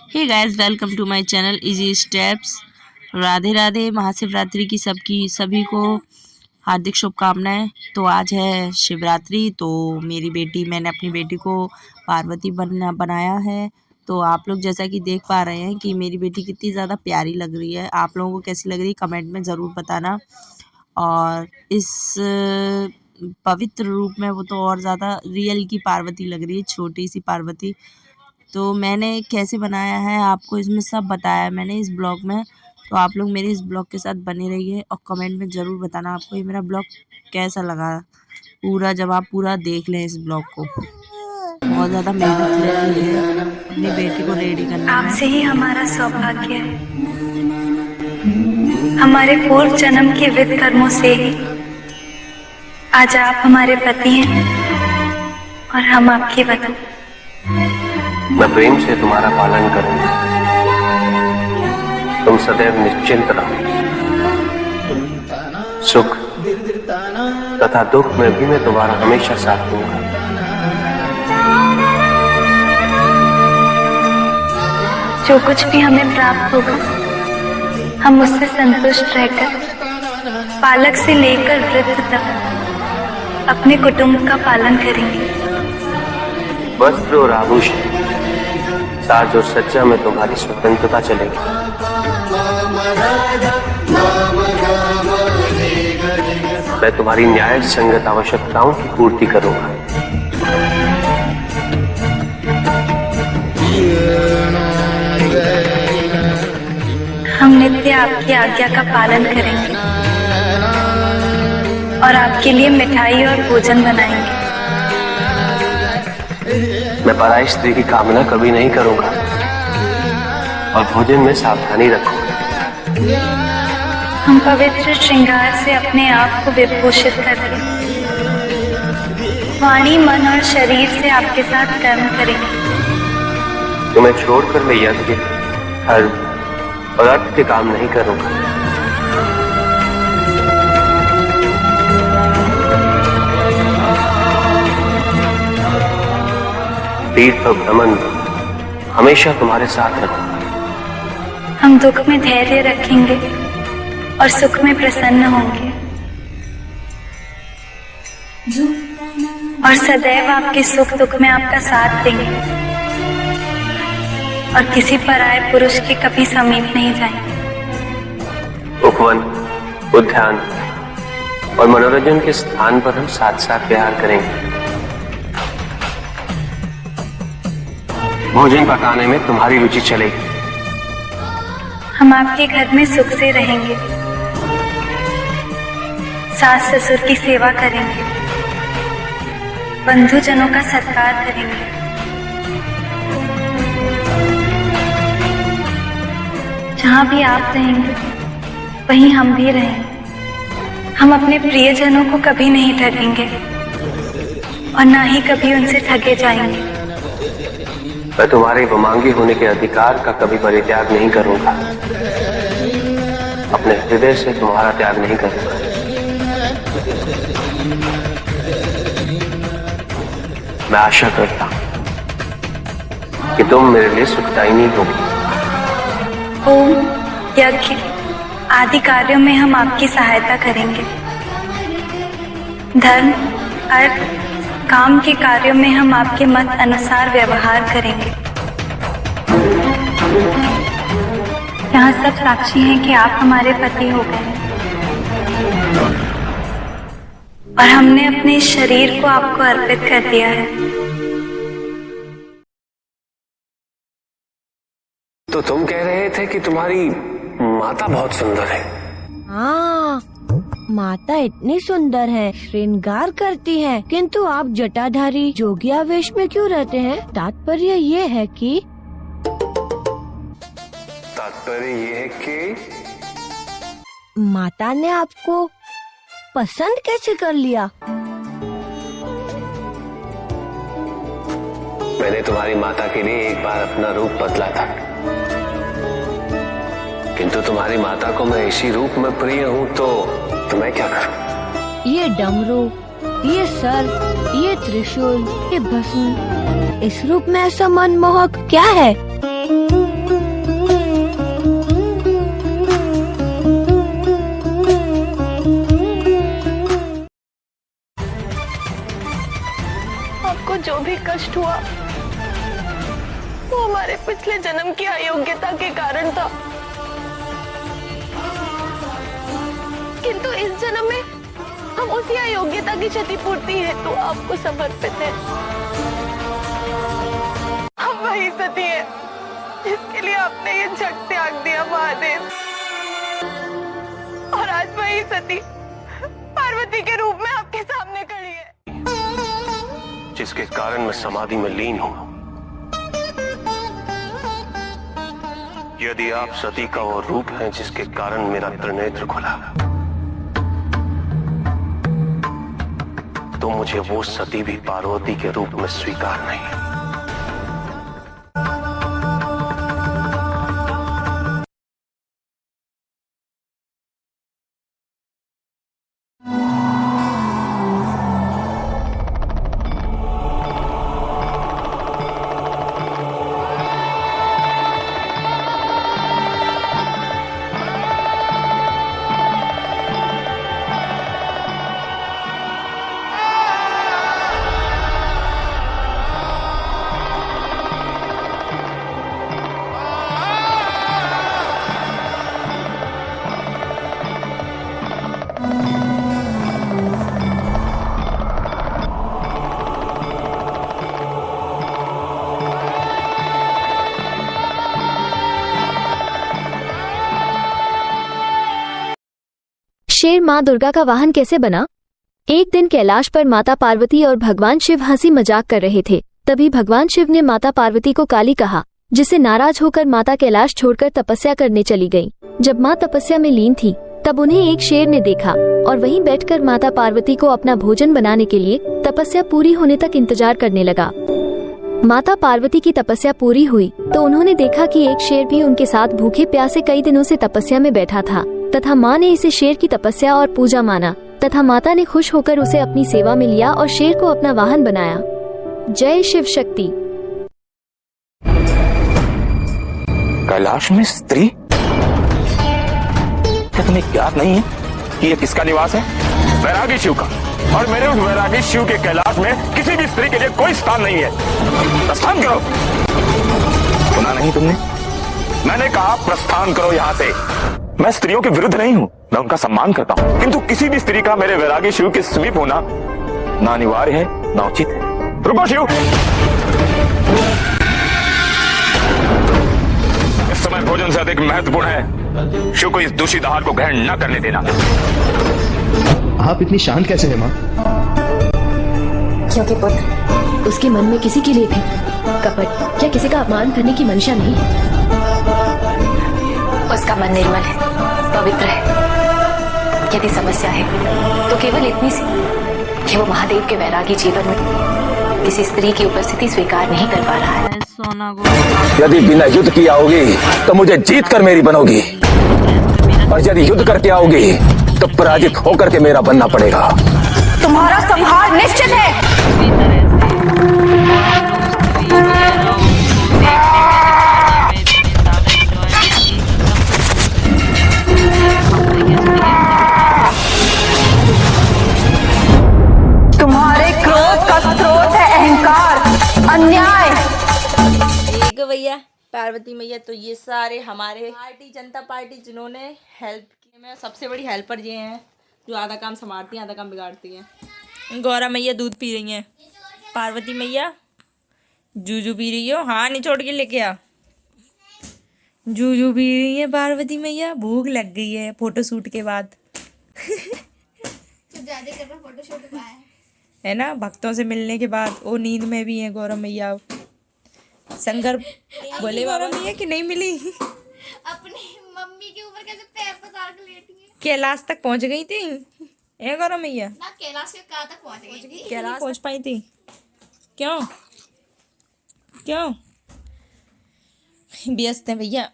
Hey guys, welcome to my channel easy steps. Radhe Radhe. Mahashivratri की सभी को हार्दिक शुभकामनाएं। तो आज है शिवरात्रि, तो मैंने अपनी बेटी को पार्वती बनाया है। तो आप लोग जैसा कि देख पा रहे हैं कि मेरी बेटी कितनी ज़्यादा प्यारी लग रही है। आप लोगों को कैसी लग रही है कमेंट में ज़रूर बताना। और इस पवित्र रूप में वो तो और ज़्यादा रियल की पार्वती लग रही है, छोटी सी पार्वती। तो मैंने कैसे बनाया है आपको इसमें सब बताया है मैंने इस ब्लॉग में। तो आप लोग मेरे इस ब्लॉग के साथ बने रहिए और कमेंट में ज़रूर बताना आपको ये मेरा ब्लॉग कैसा लगा पूरा, जब आप पूरा देख लें इस ब्लॉग को। बहुत ज़्यादा मेहनत रहती है अपनी बेटी को रेडी करने में। आपसे ही हमारा सौभाग्य है। हमारे पूर्व जन्म के विध कर्मों से ही आज आप हमारे पति हैं और हम आपकी वधू। मैं प्रेम से तुम्हारा पालन करूंगा। तुम सदैव निश्चिंत रहो। सुख तथा दुख में भी मैं तुम्हारा हमेशा साथ दूंगा। जो कुछ भी हमें प्राप्त होगा हम उससे संतुष्ट रहकर बालक से लेकर वृद्ध तक अपने कुटुंब का पालन करेंगे। वस्त्र और आभूषण, साज और सज्जा में तुम्हारी स्वतंत्रता चलेगी। मैं तुम्हारी न्याय संगत आवश्यकताओं की पूर्ति करूंगा। हम नित्य आपकी आज्ञा का पालन करेंगे और आपके लिए मिठाई और भोजन बनाएंगे। मैं पराई स्त्री की कामना कभी नहीं करूंगा और भोजन में सावधानी रखूंगा। हम पवित्र श्रृंगार से अपने आप को विभूषित करके वाणी, मन और शरीर से आपके साथ कर्म करेंगे। तुम्हें छोड़कर मैं यज्ञ, धर्म और अर्थ के काम नहीं करूंगा। तीर्थ और भ्रमण हमेशा तुम्हारे साथ रहूंगा। हम दुख में धैर्य रखेंगे और सुख में प्रसन्न होंगे और सदैव आपके सुख दुख में आपका साथ देंगे और किसी पराये पुरुष के कभी समीप नहीं जाएंगे। उपवन, उद्यान और मनोरंजन के स्थान पर हम साथ साथ विहार करेंगे। भोजन पकाने में तुम्हारी रुचि चलेगी। हम आपके घर में सुख से रहेंगे, सास ससुर की सेवा करेंगे, बंधुजनों का सत्कार करेंगे। जहाँ भी आप रहेंगे वहीं हम भी रहेंगे। हम अपने प्रियजनों को कभी नहीं ठगेंगे और ना ही कभी उनसे ठगे जाएंगे। मैं तुम्हारे वमांगी होने के अधिकार का कभी परित्याग नहीं करूंगा। अपने हृदय से तुम्हारा त्याग नहीं करूंगा। मैं आशा करता हूं कि तुम मेरे लिए सुखदायिनी होगी। होम, यज्ञ आदि कार्यों में हम आपकी सहायता करेंगे। धर्म, अर्थ, काम के कार्यों में हम आपके मत अनुसार व्यवहार करेंगे। यहाँ सब साक्षी हैं कि आप हमारे पति हो गए और हमने अपने शरीर को आपको अर्पित कर दिया है। तो तुम कह रहे थे कि तुम्हारी माता बहुत सुंदर है। हाँ, माता इतनी सुंदर है, श्रृंगार करती है, किंतु आप जटाधारी जोगिया वेश में क्यों रहते हैं? तात्पर्य ये है कि माता ने आपको पसंद कैसे कर लिया? मैंने तुम्हारी माता के लिए एक बार अपना रूप बदला था, किंतु तुम्हारी माता को मैं इसी रूप में प्रिय हूँ, तो मैं क्या करूँ? ये डमरू, ये सर, ये त्रिशूल, ये भस्म, इस रूप में ऐसा मनमोहक क्या है? पिछले जन्म की अयोग्यता के कारण था, किंतु इस जन्म में हम उसी अयोग्यता की क्षतिपूर्ति हेतु आपको समर्पित हैं। हम वही सती है जिसके लिए आपने ये जग त्याग दिया महादेव, और आज वही सती पार्वती के रूप में आपके सामने खड़ी है, जिसके कारण मैं समाधि में लीन हूं। यदि आप सती का वो रूप हैं जिसके कारण मेरा त्रिनेत्र खुला, तो मुझे वो सती भी पार्वती के रूप में स्वीकार नहीं है। शेर माँ दुर्गा का वाहन कैसे बना? एक दिन कैलाश पर माता पार्वती और भगवान शिव हंसी मजाक कर रहे थे। तभी भगवान शिव ने माता पार्वती को काली कहा, जिससे नाराज होकर माता कैलाश छोड़कर तपस्या करने चली गईं। जब माँ तपस्या में लीन थी, तब उन्हें एक शेर ने देखा और वहीं बैठकर माता पार्वती को अपना भोजन बनाने के लिए तपस्या पूरी होने तक इंतजार करने लगा। माता पार्वती की तपस्या पूरी हुई तो उन्होंने देखा कि एक शेर भी उनके साथ भूखे प्यासे कई दिनों से तपस्या में बैठा था, तथा माँ ने इसे शेर की तपस्या और पूजा माना, तथा माता ने खुश होकर उसे अपनी सेवा में लिया और शेर को अपना वाहन बनाया। जय शिव शक्ति। कैलाश में स्त्री? क्या तुम्हें ज्ञात नहीं है कि यह किसका निवास है? वैरागी शिव का। और मेरे उस वैरागी शिव के कैलाश में किसी भी स्त्री के लिए कोई स्थान नहीं है। प्रस्थान करो। सुना नहीं तुमने? मैंने कहा प्रस्थान करो यहाँ से। मैं स्त्रियों के विरुद्ध नहीं हूँ, मैं उनका सम्मान करता हूँ, किंतु किसी भी स्त्री का मेरे वैरागी शिव के समीप होना ना अनिवार्य है ना उचित है। रुको शिव। इस समय भोजन से अधिक महत्वपूर्ण है शिव को इस दूषित आहार को ग्रहण न करने देना। आप इतनी शांत कैसे हैं माँ? क्योंकि पुत्र, उसके मन में किसी के लिए भी कपट या किसी का अपमान करने की मंशा नहीं है। उसका मन निर्मल है, पवित्र है। यदि समस्या है तो केवल इतनी सी कि वो महादेव के वैरागी जीवन में किसी स्त्री की उपस्थिति स्वीकार नहीं कर पा रहा है। सोना को यदि बिना युद्ध की आओगी तो मुझे जीत कर मेरी बनोगी, और यदि युद्ध करके आओगी तो पराजित होकर के मेरा बनना पड़ेगा। तुम्हारा संहार निश्चित है। तुम्हारे क्रोध का स्रोत है अहंकार, अन्याय। एक भैया पार्वती मैया, तो ये सारे हमारे पार्टी जनता पार्टी जिन्होंने हेल्प की, में सबसे बड़ी हेल्पर ये हैं जो आधा काम संभालती हैं आधा काम बिगाड़ती हैं। गौरा मैया दूध पी रही हैं, पार्वती मैया जूजू पी रही हो, हाँ निचोड़ के लेके आ। जूजू पी रही है पार्वती मैया, भूख लग गई है फोटो शूट के बाद। है ना, भक्तों से मिलने के बाद। वो नींद में भी है गौरव मैया। शंकर बोले गौरव मैया कि नहीं मिली। अपनी मम्मी के ऊपर कैसे पैर पसार के लेटी है। कैलाश तक पहुंच गई थी ए गौरव मैया? ना कैलाश के कहाँ तक पहुंच गई थी। कैलाश पहुंच पाई थी? क्यों क्यों? व्यस्त है भैया।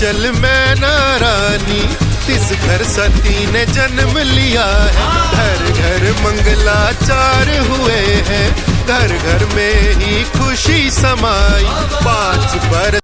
चल मैना रानी, इस घर सती ने जन्म लिया है। घर घर मंगलाचार हुए हैं, घर घर में ही खुशी समाई। 5 बरस